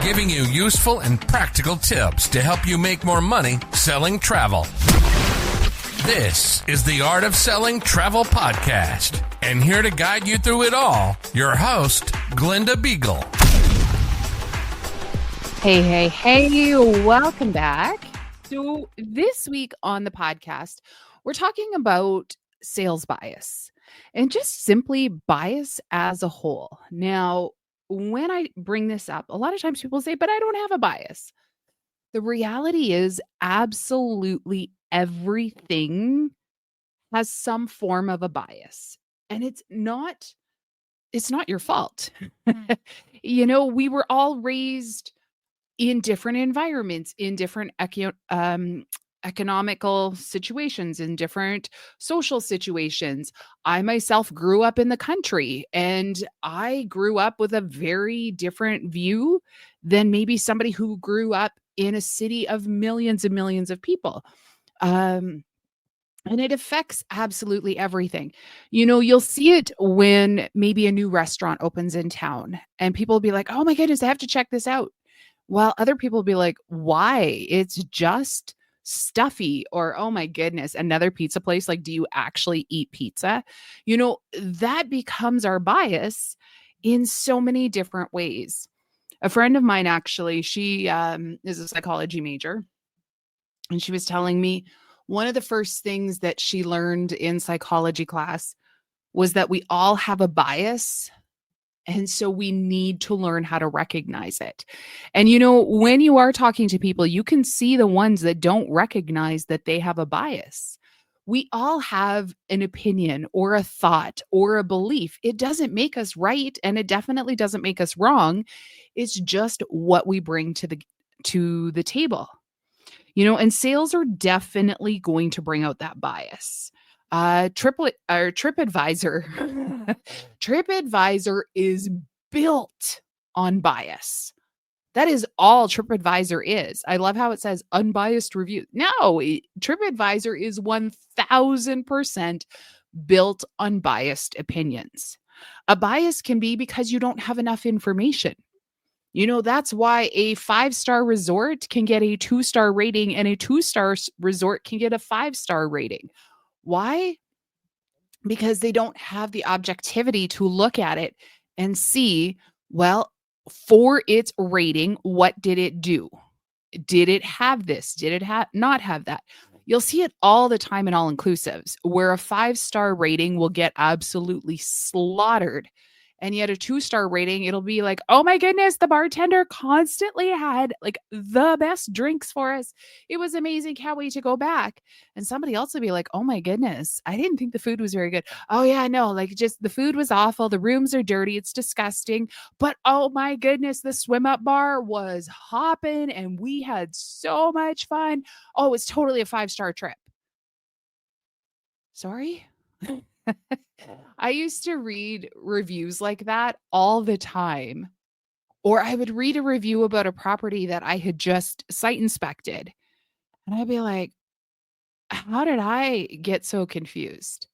giving you useful and practical tips to help you make more money selling travel. This is the Art of Selling Travel Podcast, and here to guide you through it all, your host, Glenda Beagle. Hey, welcome back. So this week on the podcast, we're talking about sales bias and just simply bias as a whole. Now, when I bring this up, a lot of times people say, but I don't have a bias. The reality is absolutely everything has some form of a bias, and it's not your fault. We were all raised in different environments, in different economical situations, in different social situations. I myself grew up in the country, and I grew up with a very different view than maybe somebody who grew up in a city of millions and millions of people. And it affects absolutely everything. You'll see it when maybe a new restaurant opens in town and people will be like, oh my goodness, I have to check this out. While other people will be like, why? It's just stuffy. Or, oh my goodness, another pizza place. Like, do you actually eat pizza? That becomes our bias in so many different ways. A friend of mine, actually, she is a psychology major. And she was telling me one of the first things that she learned in psychology class was that we all have a bias. And so we need to learn how to recognize it. And, when you are talking to people, you can see the ones that don't recognize that they have a bias. We all have an opinion or a thought or a belief. It doesn't make us right, and it definitely doesn't make us wrong. It's just what we bring to the table. And sales are definitely going to bring out that bias. TripAdvisor. TripAdvisor is built on bias. That is all TripAdvisor is. I love how it says unbiased review. No, TripAdvisor is 1000% built on biased opinions. A bias can be because you don't have enough information. That's why a 5-star resort can get a 2-star rating and a 2-star resort can get a 5-star rating. Why? Because they don't have the objectivity to look at it and see, well, for its rating, what did it do? Did it have this? Did it not have that? You'll see it all the time in all-inclusives, where a 5-star rating will get absolutely slaughtered. And yet a 2-star rating, it'll be like, oh my goodness, the bartender constantly had like the best drinks for us. It was amazing. Can't wait to go back. And somebody else will be like, oh my goodness, I didn't think the food was very good. Oh yeah, no, like just the food was awful. The rooms are dirty. It's disgusting. But oh my goodness, the swim up bar was hopping and we had so much fun. Oh, it's totally a 5-star trip. Sorry? I used to read reviews like that all the time. Or I would read a review about a property that I had just site inspected. And I'd be like, how did I get so confused?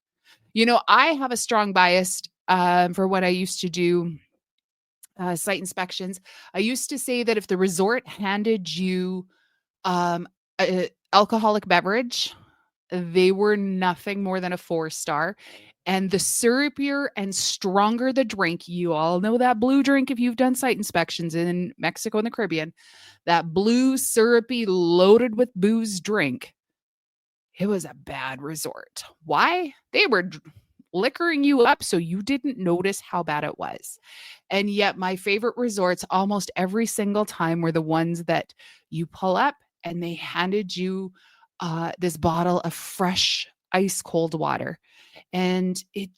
I have a strong bias for what I used to do site inspections. I used to say that if the resort handed you an alcoholic beverage, they were nothing more than a 4-star. And the syrupier and stronger the drink, you all know that blue drink if you've done site inspections in Mexico and the Caribbean, that blue, syrupy, loaded with booze drink, it was a bad resort. Why? They were liquoring you up so you didn't notice how bad it was. And yet my favorite resorts almost every single time were the ones that you pull up and they handed you this bottle of fresh ice cold water. And it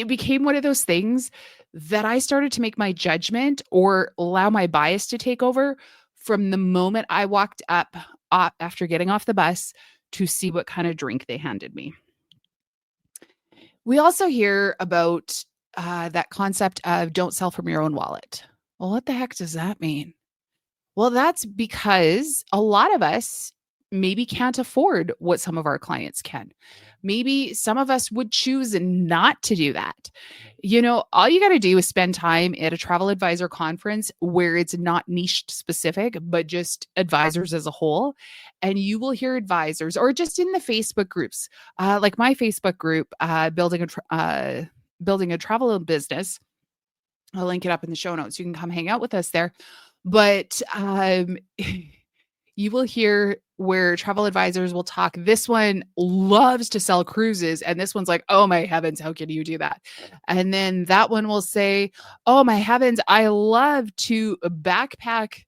became one of those things that I started to make my judgment or allow my bias to take over from the moment I walked up after getting off the bus to see what kind of drink they handed me. We also hear about that concept of don't sell from your own wallet. Well, what the heck does that mean? Well, that's because a lot of us maybe can't afford what some of our clients can. Maybe some of us would choose not to do that. All you got to do is spend time at a travel advisor conference where it's not niche specific, but just advisors as a whole. And you will hear advisors, or just in the Facebook groups, like my Facebook group, building a travel business. I'll link it up in the show notes. You can come hang out with us there. But you will hear where travel advisors will talk. This one loves to sell cruises. And this one's like, oh my heavens, how can you do that? And then that one will say, oh my heavens, I love to backpack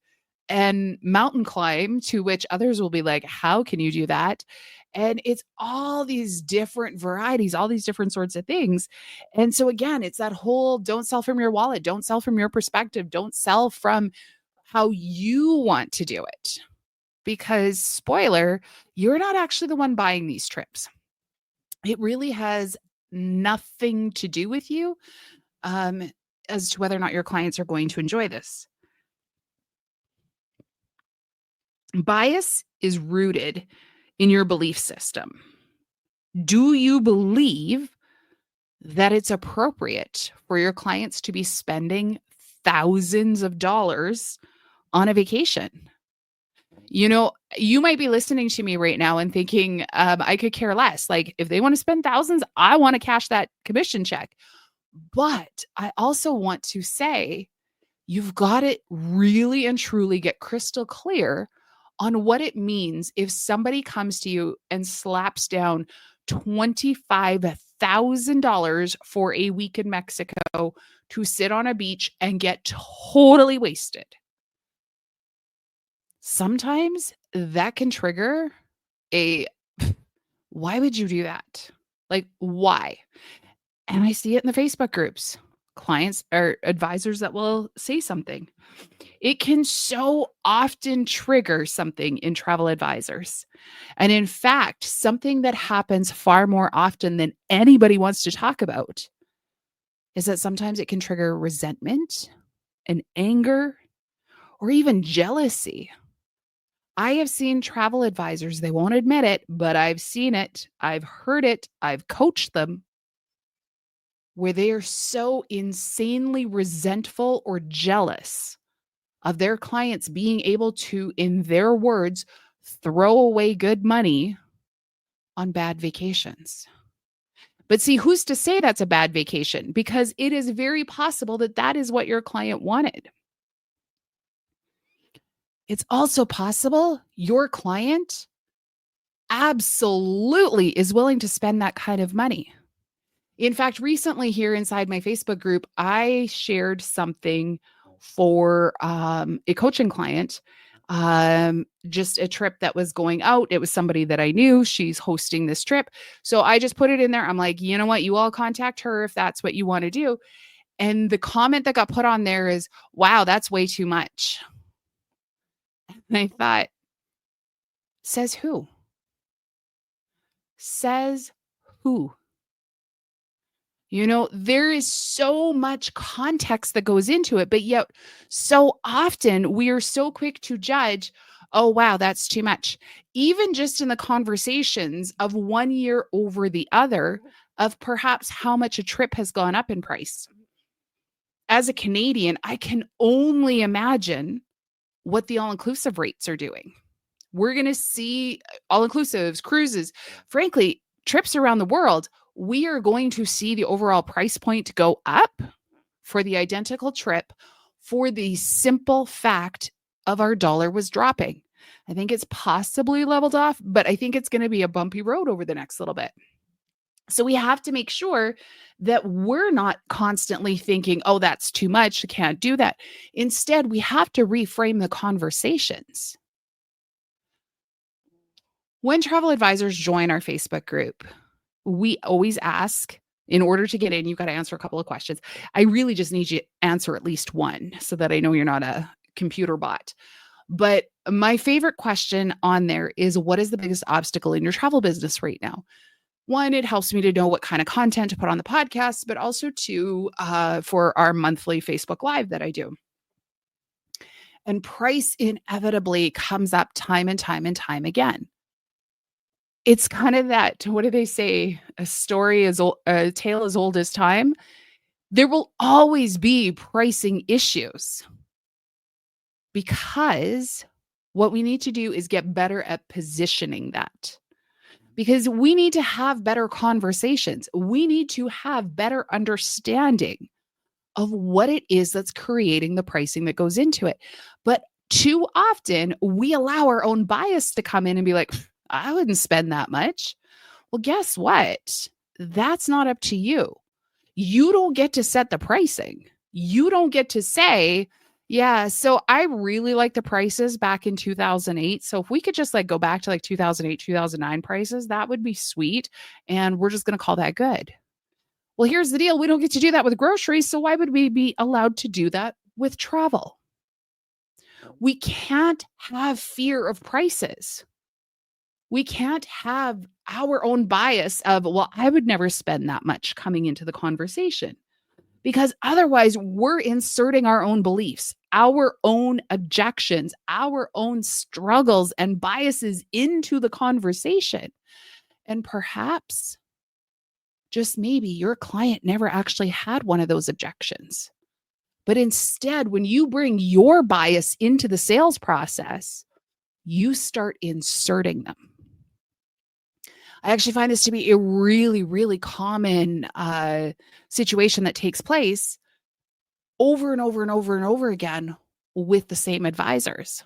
and mountain climb, to which others will be like, how can you do that? And it's all these different varieties, all these different sorts of things. And so again, it's that whole don't sell from your wallet, don't sell from your perspective, don't sell from how you want to do it. Because spoiler, you're not actually the one buying these trips. It really has nothing to do with you as to whether or not your clients are going to enjoy this. Bias is rooted in your belief system. Do you believe that it's appropriate for your clients to be spending thousands of dollars on a vacation? You might be listening to me right now and thinking, I could care less. Like, if they want to spend thousands, I want to cash that commission check. But I also want to say, you've got to really and truly get crystal clear on what it means if somebody comes to you and slaps down $25,000 for a week in Mexico to sit on a beach and get totally wasted. Sometimes that can trigger why would you do that? Like, why? And I see it in the Facebook groups, clients or advisors that will say something. It can so often trigger something in travel advisors. And in fact, something that happens far more often than anybody wants to talk about is that sometimes it can trigger resentment and anger or even jealousy. I have seen travel advisors, they won't admit it, but I've seen it, I've heard it, I've coached them, where they are so insanely resentful or jealous of their clients being able to, in their words, throw away good money on bad vacations. But see, who's to say that's a bad vacation? Because it is very possible that that is what your client wanted. It's also possible your client absolutely is willing to spend that kind of money. In fact, recently here inside my Facebook group, I shared something for a coaching client, just a trip that was going out. It was somebody that I knew. She's hosting this trip. So I just put it in there. I'm like, you know what? You all contact her if that's what you want to do. And the comment that got put on there is, wow, that's way too much. And I thought, says who? Says who? There is so much context that goes into it, but yet so often we are so quick to judge, oh, wow, that's too much. Even just in the conversations of 1 year over the other of perhaps how much a trip has gone up in price. As a Canadian, I can only imagine what the all-inclusive rates are doing. We're going to see all-inclusives, cruises, frankly, trips around the world. We are going to see the overall price point go up for the identical trip for the simple fact of our dollar was dropping. I think it's possibly leveled off, but I think it's going to be a bumpy road over the next little bit. So we have to make sure that we're not constantly thinking, oh, that's too much, I can't do that. Instead, we have to reframe the conversations. When travel advisors join our Facebook group, we always ask, in order to get in, you've got to answer a couple of questions. I really just need you to answer at least one so that I know you're not a computer bot. But my favorite question on there is, what is the biggest obstacle in your travel business right now? One, it helps me to know what kind of content to put on the podcast, but also two, for our monthly Facebook Live that I do. And price inevitably comes up time and time and time again. It's kind of that, what do they say? A tale as old as time. There will always be pricing issues because what we need to do is get better at positioning that. Because we need to have better conversations. We need to have better understanding of what it is that's creating the pricing that goes into it. But too often we allow our own bias to come in and be like, I wouldn't spend that much. Well, guess what? That's not up to you. You don't get to set the pricing. You don't get to say, yeah, so I really like the prices back in 2008. So if we could just like go back to like 2008, 2009 prices, that would be sweet. And we're just going to call that good. Well, here's the deal. We don't get to do that with groceries. So why would we be allowed to do that with travel? We can't have fear of prices. We can't have our own bias of, well, I would never spend that much coming into the conversation. Because otherwise, we're inserting our own beliefs, our own objections, our own struggles and biases into the conversation. And perhaps, just maybe, your client never actually had one of those objections. But instead, when you bring your bias into the sales process, you start inserting them. I actually find this to be a really, really common situation that takes place over and over and over and over again with the same advisors.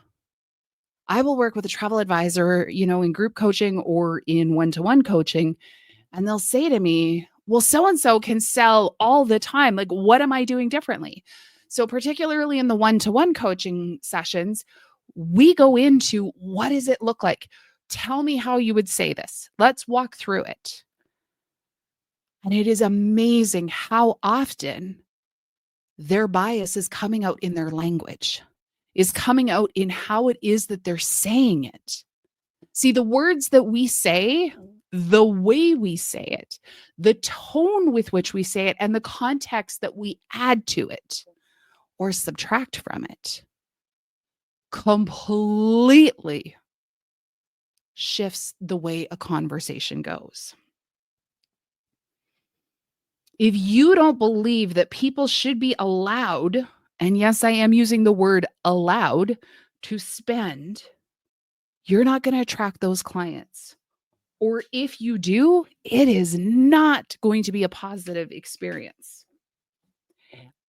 I will work with a travel advisor, in group coaching or in one-to-one coaching, and they'll say to me, well, so-and-so can sell all the time. Like, what am I doing differently? So particularly in the one-to-one coaching sessions, we go into, what does it look like? Tell me how you would say this. Let's walk through it. And it is amazing how often their bias is coming out in their language, is coming out in how it is that they're saying it. See, the words that we say, the way we say it, the tone with which we say it, and the context that we add to it or subtract from it completely shifts the way a conversation goes. If you don't believe that people should be allowed, and yes, I am using the word allowed, to spend, you're not going to attract those clients. Or if you do, it is not going to be a positive experience.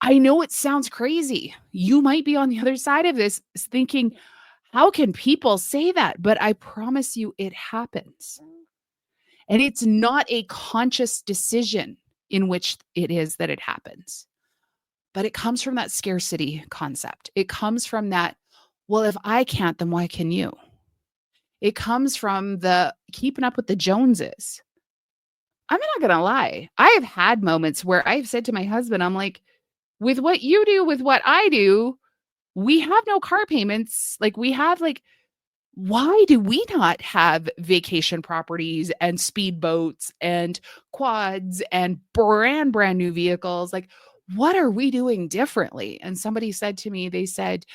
I know it sounds crazy. You might be on the other side of this thinking, how can people say that? But I promise you it happens. And it's not a conscious decision in which it is that it happens. But it comes from that scarcity concept. It comes from that, well, if I can't, then why can you? It comes from the keeping up with the Joneses. I'm not going to lie. I have had moments where I've said to my husband, I'm like, with what you do, with what I do, we have no car payments. Like we have why do we not have vacation properties and speedboats and quads and brand new vehicles? Like, what are we doing differently? And somebody said to me, they said,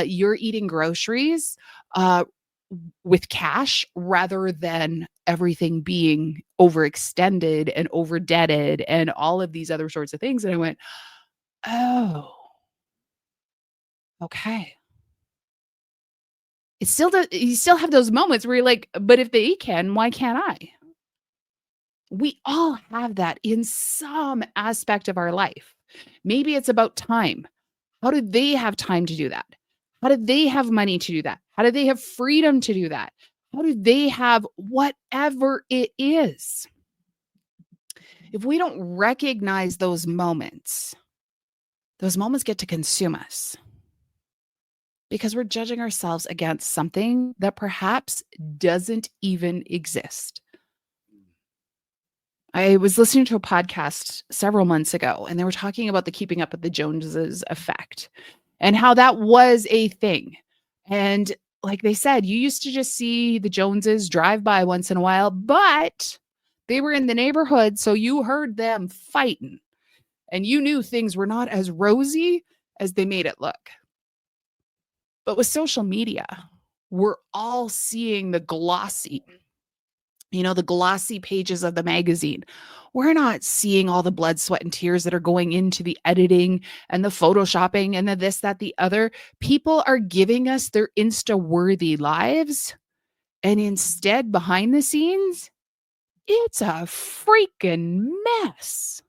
you're eating groceries with cash rather than everything being overextended and overdebted and all of these other sorts of things. And I went, oh, okay. It still does. You still have those moments where you're like, but if they can, why can't I? We all have that in some aspect of our life. Maybe it's about time. How do they have time to do that? How do they have money to do that? How do they have freedom to do that? How do they have whatever it is? If we don't recognize those moments get to consume us because we're judging ourselves against something that perhaps doesn't even exist. I was listening to a podcast several months ago, and they were talking about the keeping up with the Joneses effect and how that was a thing. And like they said, you used to just see the Joneses drive by once in a while, but they were in the neighborhood, so you heard them fighting. And you knew things were not as rosy as they made it look. But with social media, we're all seeing the glossy, the glossy pages of the magazine. We're not seeing all the blood, sweat, and tears that are going into the editing and the photoshopping and the this, that, the other. People are giving us their Insta-worthy lives. And instead, behind the scenes, it's a freaking mess.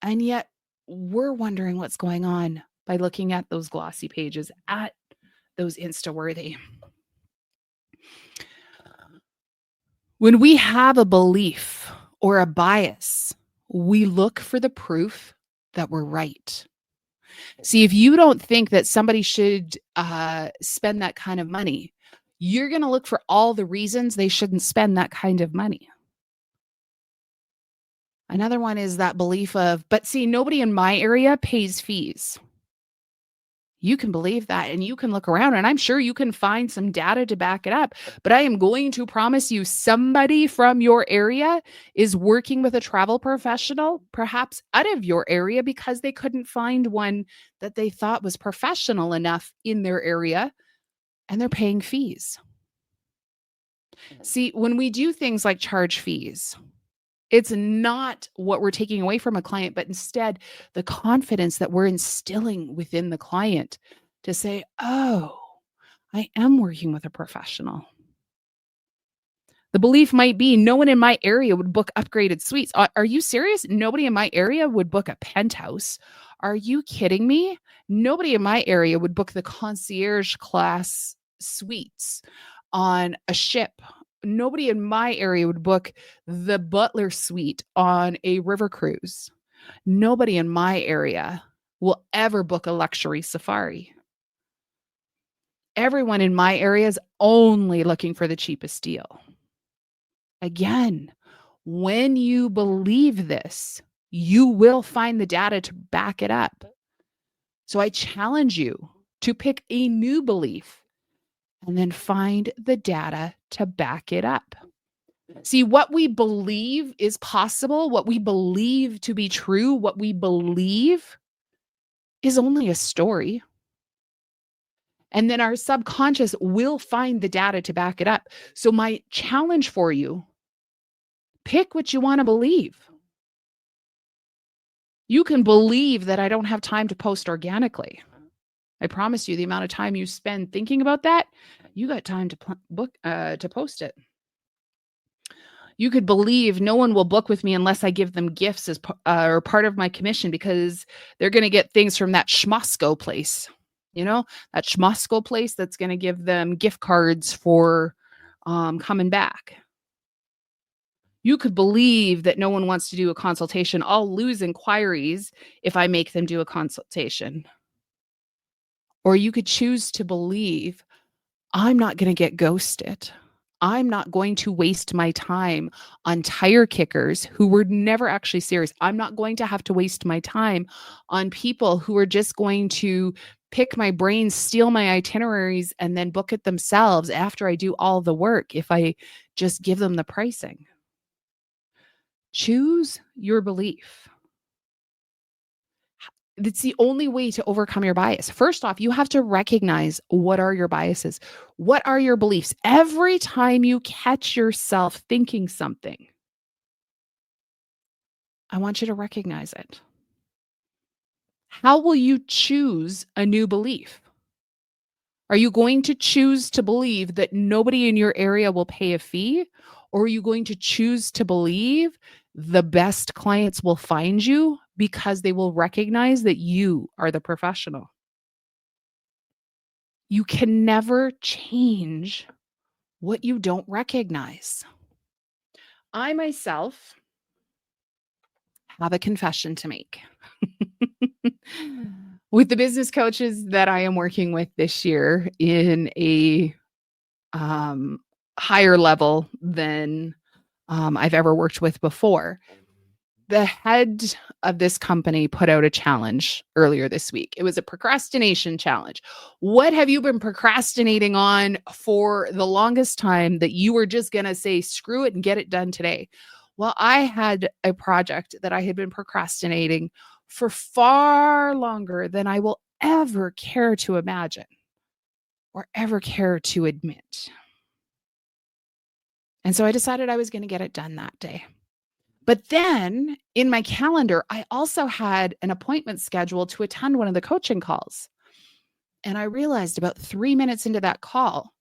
And yet, we're wondering what's going on by looking at those glossy pages, at those Insta-worthy. When we have a belief or a bias, we look for the proof that we're right. See, if you don't think that somebody should spend that kind of money, you're going to look for all the reasons they shouldn't spend that kind of money. Another one is that belief of, but see, nobody in my area pays fees. You can believe that, and you can look around, and I'm sure you can find some data to back it up. But I am going to promise you, somebody from your area is working with a travel professional, perhaps out of your area, because they couldn't find one that they thought was professional enough in their area, and they're paying fees. See, when we do things like charge fees, it's not what we're taking away from a client, but instead the confidence that we're instilling within the client to say, oh, I am working with a professional. The belief might be no one in my area would book upgraded suites. Are you serious? Nobody in my area would book a penthouse. Are you kidding me? Nobody in my area would book the concierge class suites on a ship. Nobody in my area would book the butler suite on a river cruise. Nobody in my area will ever book a luxury safari. Everyone in my area is only looking for the cheapest deal. Again, when you believe this, you will find the data to back it up. So I challenge you to pick a new belief and then find the data to back it up. See, what we believe is possible, what we believe to be true, what we believe is only a story. And then our subconscious will find the data to back it up. So my challenge for you, pick what you want to believe. You can believe that I don't have time to post organically. I promise you, the amount of time you spend thinking about that, you got time to post it. You could believe no one will book with me unless I give them gifts as or part of my commission, because they're going to get things from that Schmosco place. That Schmosco place that's going to give them gift cards for coming back. You could believe that no one wants to do a consultation. I'll lose inquiries if I make them do a consultation. Or you could choose to believe, I'm not going to get ghosted. I'm not going to waste my time on tire kickers who were never actually serious. I'm not going to have to waste my time on people who are just going to pick my brain, steal my itineraries, and then book it themselves after I do all the work if I just give them the pricing. Choose your belief. It's the only way to overcome your bias. First off, you have to recognize, what are your biases? What are your beliefs? Every time you catch yourself thinking something, I want you to recognize it. How will you choose a new belief? Are you going to choose to believe that nobody in your area will pay a fee? Or are you going to choose to believe the best clients will find you because they will recognize that you are the professional? You can never change what you don't recognize. I myself have a confession to make. With the business coaches that I am working with this year in a higher level than I've ever worked with before, the head of this company put out a challenge earlier this week. It was a procrastination challenge. What have you been procrastinating on for the longest time that you were just going to say, screw it and get it done today? Well, I had a project that I had been procrastinating for far longer than I will ever care to imagine. or ever care to admit. And so I decided I was going to get it done that day. But then in my calendar, I also had an appointment scheduled to attend one of the coaching calls. And I realized about 3 minutes into that call,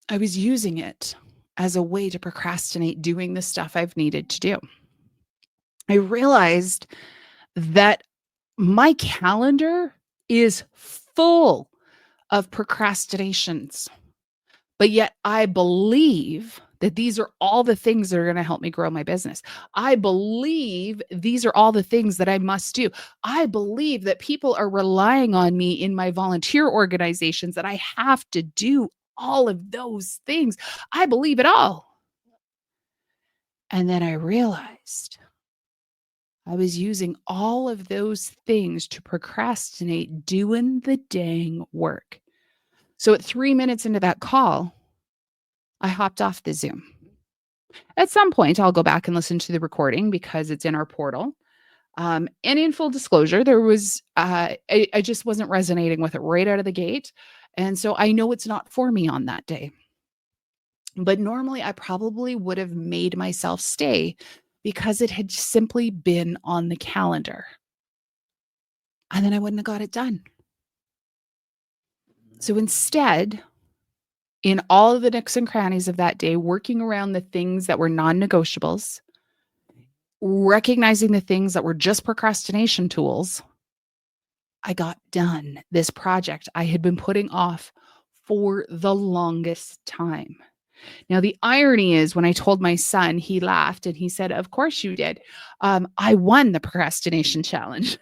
I was using it as a way to procrastinate doing the stuff I've needed to do. I realized that my calendar is full of procrastinations, but yet I believe that these are all the things that are going to help me grow my business. I believe these are all the things that I must do. I believe that people are relying on me in my volunteer organizations, that I have to do all of those things. I believe it all. And then I realized I was using all of those things to procrastinate doing the dang work. So at 3 minutes into that call, I hopped off the Zoom. At some point, I'll go back and listen to the recording because it's in our portal. And in full disclosure, there was, I just wasn't resonating with it right out of the gate. And so I know it's not for me on that day. But normally I probably would have made myself stay because it had simply been on the calendar. And then I wouldn't have got it done. So instead, in all of the nooks and crannies of that day, working around the things that were non-negotiables, recognizing the things that were just procrastination tools, I got done this project I had been putting off for the longest time. Now, the irony is when I told my son, he laughed and he said, "Of course you did. I won the procrastination challenge."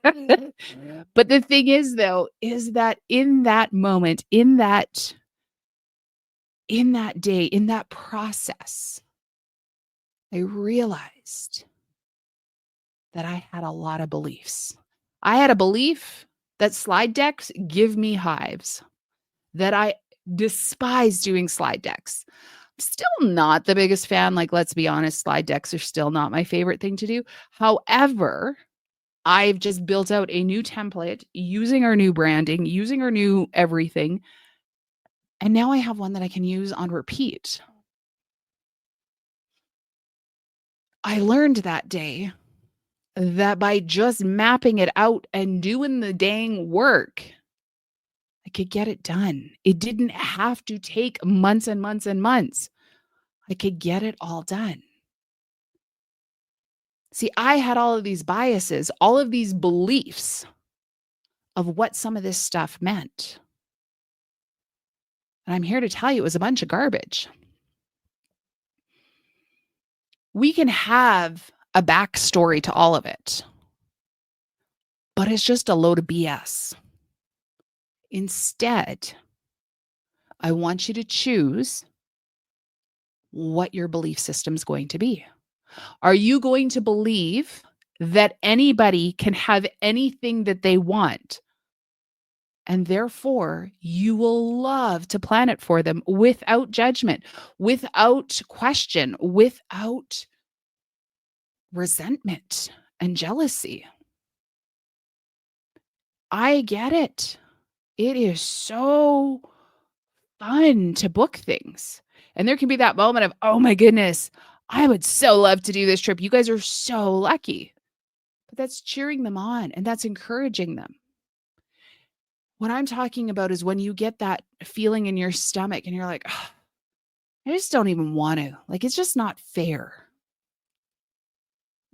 But the thing is, though, is that in that moment, in that day, in that process, I realized that I had a lot of beliefs. I had a belief that slide decks give me hives, that I despise doing slide decks. I'm still not the biggest fan. Like, let's be honest, slide decks are still not my favorite thing to do. However, I've just built out a new template using our new branding, using our new everything. And now I have one that I can use on repeat. I learned that day that by just mapping it out and doing the dang work, I could get it done. It didn't have to take months and months and months. I could get it all done. See, I had all of these biases, all of these beliefs of what some of this stuff meant. And I'm here to tell you it was a bunch of garbage. We can have a backstory to all of it, but it's just a load of BS. Instead, I want you to choose what your belief system is going to be. Are you going to believe that anybody can have anything that they want, and therefore you will love to plan it for them without judgment, without question, without resentment and jealousy? I get it. It is so fun to book things. And there can be that moment of, oh my goodness, I would so love to do this trip. You guys are so lucky. But that's cheering them on and that's encouraging them. What I'm talking about is when you get that feeling in your stomach and you're like, oh, I just don't even want to. Like, it's just not fair.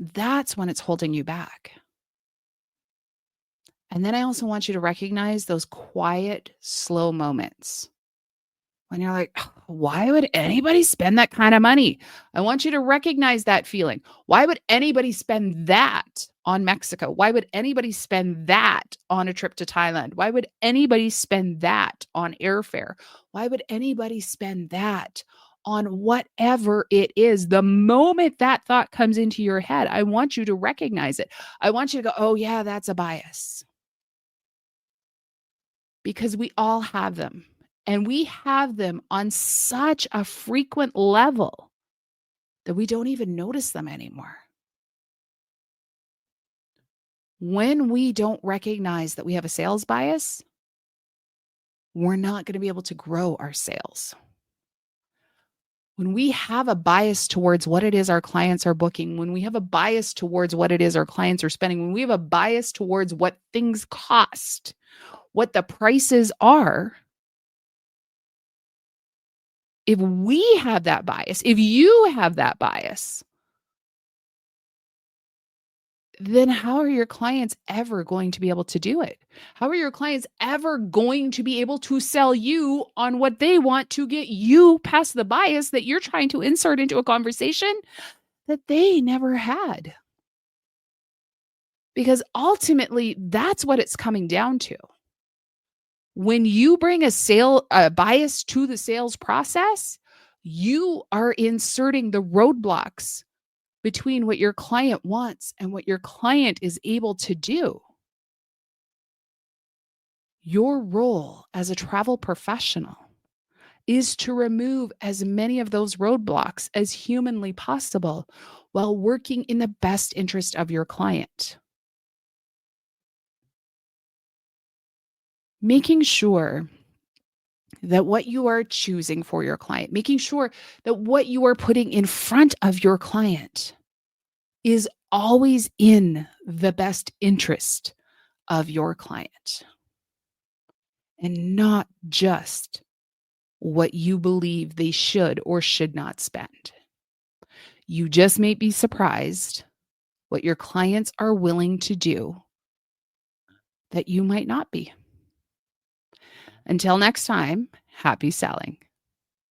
That's when it's holding you back. And then I also want you to recognize those quiet, slow moments when you're like, why would anybody spend that kind of money? I want you to recognize that feeling. Why would anybody spend that on Mexico? Why would anybody spend that on a trip to Thailand? Why would anybody spend that on airfare? Why would anybody spend that on whatever it is? The moment that thought comes into your head, I want you to recognize it. I want you to go, oh yeah, that's a bias. Because we all have them. And we have them on such a frequent level that we don't even notice them anymore. When we don't recognize that we have a sales bias, we're not going to be able to grow our sales. When we have a bias towards what it is our clients are booking, when we have a bias towards what it is our clients are spending, when we have a bias towards what things cost, what the prices are, if we have that bias, if you have that bias, then how are your clients ever going to be able to do it? How are your clients ever going to be able to sell you on what they want to get you past the bias that you're trying to insert into a conversation that they never had? Because ultimately, that's what it's coming down to. When you bring a bias to the sales process, you are inserting the roadblocks between what your client wants and what your client is able to do. Your role as a travel professional is to remove as many of those roadblocks as humanly possible while working in the best interest of your client. Making sure that what you are choosing for your client, making sure that what you are putting in front of your client is always in the best interest of your client and not just what you believe they should or should not spend. You just may be surprised what your clients are willing to do that you might not be. Until next time, happy selling.